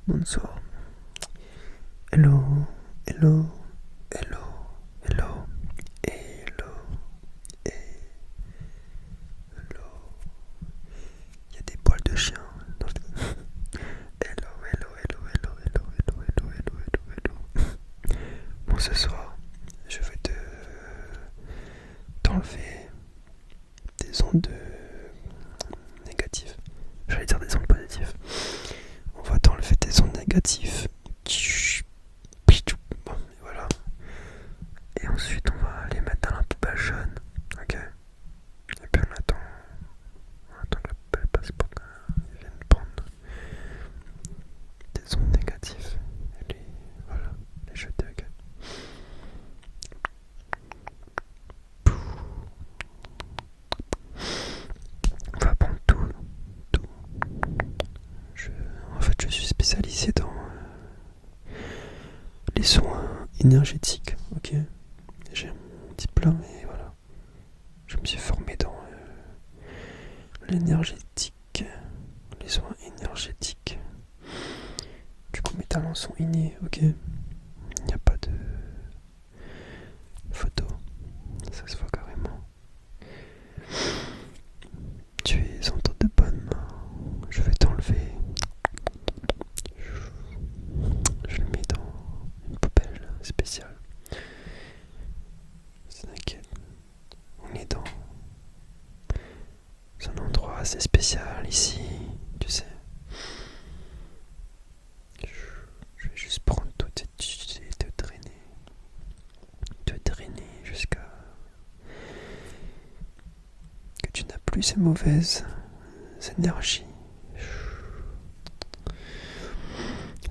Bonsoir. Hello, hello, hello, hello, hello, hello. Il y a des poils de chien. dans le- Hello, hello, hello, hello, hello, hello, hello, hello, hello, hello. Bon, ce soir, je vais t'enlever des ondes négatives. J'allais dire des ondes positives. On va t'enlever des ondes négatives. Bon, et voilà. Et ensuite, on va les mettre dans la poubelle jaune. Ok. Et puis on attend que la poubelle passe pour qu'ils viennent prendre des ondes négatives. Et voilà, les jeter. Ok. On va prendre tout. En fait, je suis spécialisé dans les soins énergétiques. Ok. J'ai mon diplôme et voilà. Je me suis formé dans l'énergétique, les soins énergétiques. Du coup, mes talents sont innés, ok. Il n'y a pas de photo, ça se voit carrément. Tu es entre de bonnes mains. Je vais t'enlever. Je le mets dans une poubelle spéciale. T'inquiète, on est dans un endroit assez spécial ici, tu sais. Je vais juste prendre tout et te drainer jusqu'à que tu n'as plus ces mauvaises énergies.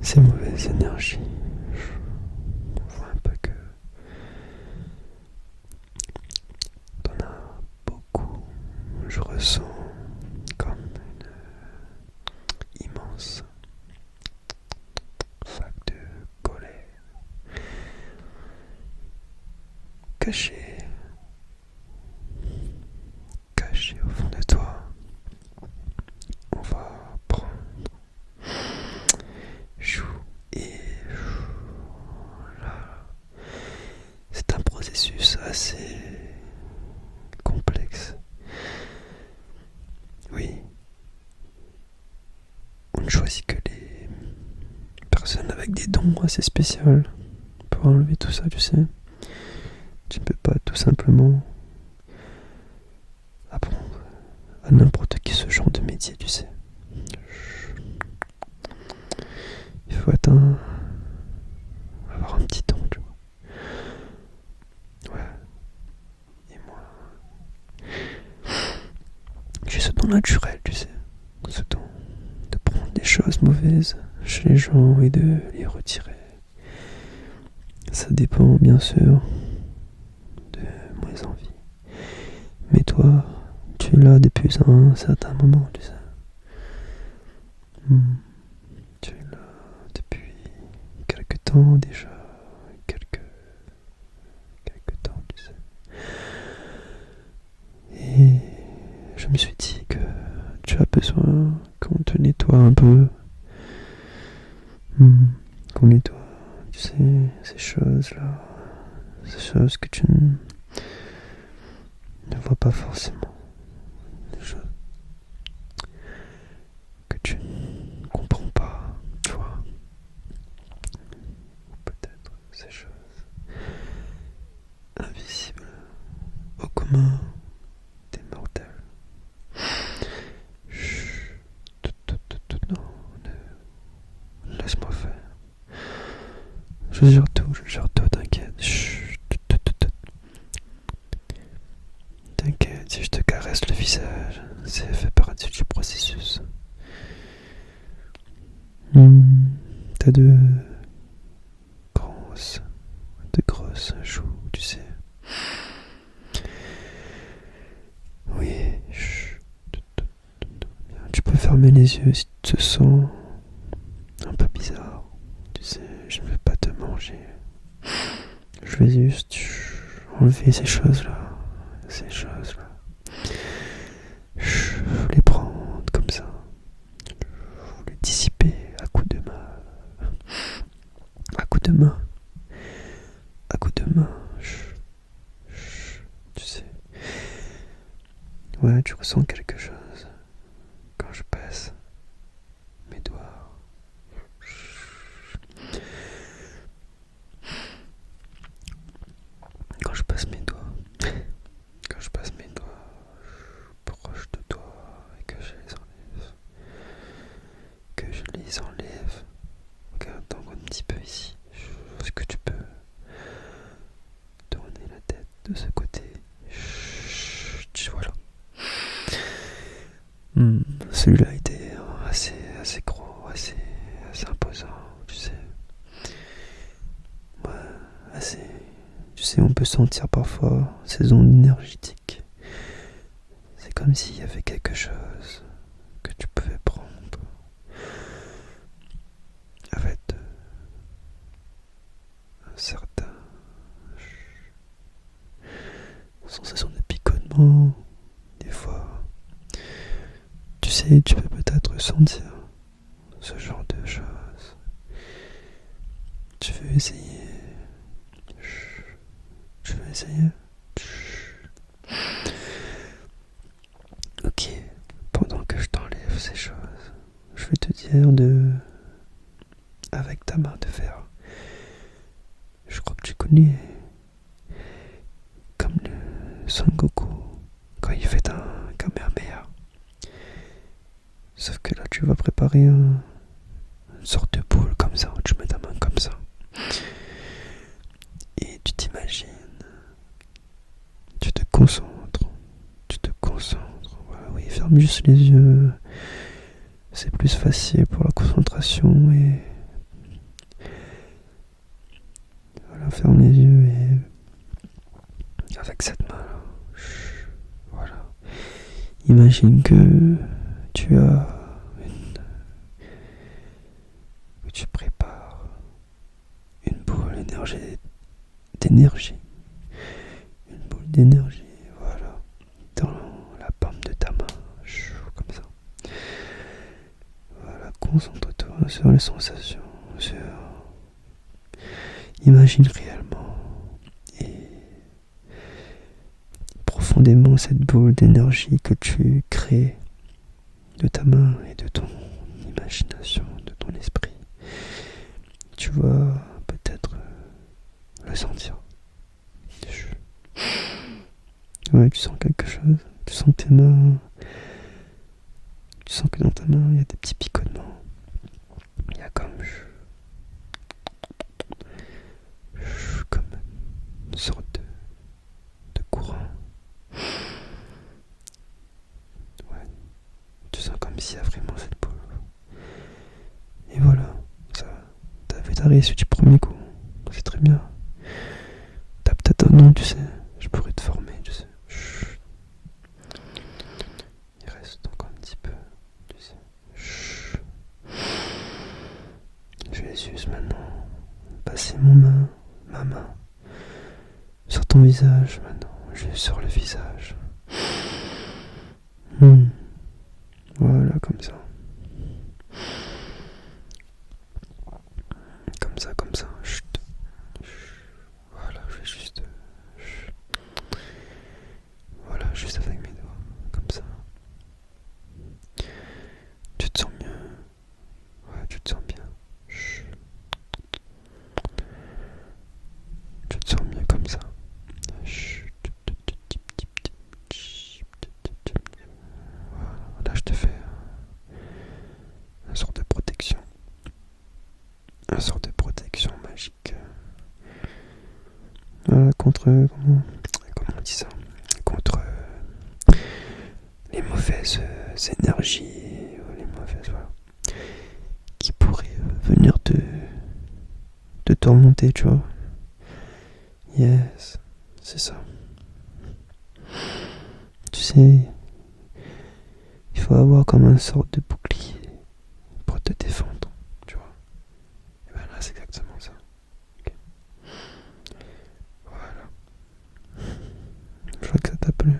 Ces mauvaises énergies. On voit un peu que t'en as beaucoup. Je ressens comme une immense vague de colère cachée au fond de toi. On va prendre et là, c'est un processus assez complexe. Oui, on ne choisit que les personnes avec des dons assez spéciaux pour enlever tout ça, tu sais. Tu ne peux pas tout simplement apprendre à n'importe qui ce genre de métier, tu sais. Il faut avoir un petit don, tu vois. Ouais. Et moi, j'ai ce don naturel, tu sais. Ce don de prendre des choses mauvaises chez les gens et de les retirer. Ça dépend, bien sûr, de mes envies. Mais toi, tu es là depuis un certain moment, tu sais. Tu es là depuis quelque temps déjà. Quelque temps, tu sais. Et je me suis dit que tu as besoin qu'on te nettoie un peu. Qu'on nettoie, tu sais, ces choses-là. Ces choses que tu ne vois pas forcément. Des choses que tu ne comprends pas, tu vois. Peut-être ces choses invisibles au commun des mortels. Chut, non, laisse-moi faire. Je gère tout, t'inquiète. Chut, t'inquiète, si je te caresse le visage, c'est fait partie du processus. T'as de grosses joues, tu sais. Oui, chut. Tu peux fermer les yeux si tu te sens un peu bizarre. Tu sais, je ne vais pas te manger. Je vais juste enlever ces choses-là. Les prendre comme ça. Les dissiper à coups de ma Ouais, tu ressens quelque chose quand je passe mes doigts. Quand je passe mes doigts. Quand je passe mes doigts proche de toi et que je les enlève. Que je les enlève. Regarde donc un petit peu ici. Est-ce que tu peux tourner la tête de ce côté? Voilà. Celui-là était assez gros, assez imposant, tu sais. Ouais, assez. Tu sais, on peut sentir parfois ces ondes énergétiques. C'est comme s'il y avait quelque chose que tu pouvais prendre avec un certain sensation de picotement. Des fois, tu sais, tu peux peut-être sentir ce genre de choses. Tu veux essayer? Tu veux essayer? Ok, pendant que je t'enlève ces choses, je vais te dire avec ta main de fer. Je crois que tu connais, comme le Son Goku, quand il fait un Kamehameha. Sauf que là, tu vas préparer une sorte de boule comme ça, où tu mets ta main comme ça. Et tu t'imagines, tu te concentres. Voilà, oui, ferme juste les yeux. C'est plus facile pour la concentration et voilà, ferme les yeux et avec cette main-là, voilà. Imagine que tu prépares une boule d'énergie, voilà, dans la paume de ta main, comme ça. Voilà, concentre-toi sur les sensations, imagine réellement et profondément cette boule d'énergie que tu crées de ta main et de ton imagination, de ton esprit. Tu vas peut-être le sentir. Ouais, tu sens quelque chose. Tu sens tes mains. Tu sens que dans ta main, il y a des petits picotements. Il y a comme une sorte de courant. Ouais. Tu sens comme s'il y a vraiment cette boule. Et voilà. T'as réussi du premier coup. C'est très bien. T'as peut-être un nom, tu sais. Je pourrais te former, tu sais. Il reste encore un petit peu, tu sais. Je vais juste maintenant passer ma main sur ton visage maintenant. Juste sur le visage. Voilà, comme ça. Comme ça. Chut. Voilà, je vais juste. Voilà, juste avec mes doigts. Comme ça. Tu te sens mieux? Ouais, tu te sens bien. Chut. Tu te sens mieux comme ça. Chut. Voilà, là je te fais une sorte de protection. Une sorte de protection magique. Voilà, contre. Comment on dit ça? Contre les mauvaises énergies, les mauvaises, voilà, qui pourraient venir te tourmenter, tu vois. Yes, c'est ça. Tu sais, il faut avoir comme une sorte de bouclier pour te défendre, tu vois. Et ben là, c'est exactement ça. Okay. Voilà. Je vois que ça t'a plu.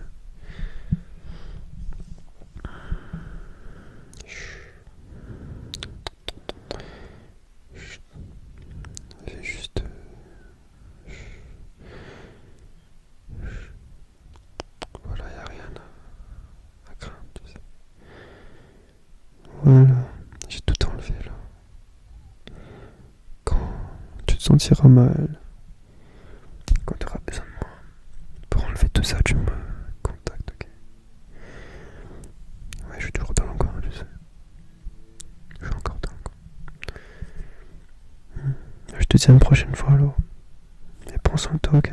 J'ai juste. Voilà, y a rien. sentiras mal. Quand tu auras besoin de moi pour enlever tout ça, tu me contactes, ok? Ouais, je suis toujours dans l'encore, tu sais. Je suis encore dans l'encore. Je te dis à une prochaine fois alors. Et prends soin de toi, ok?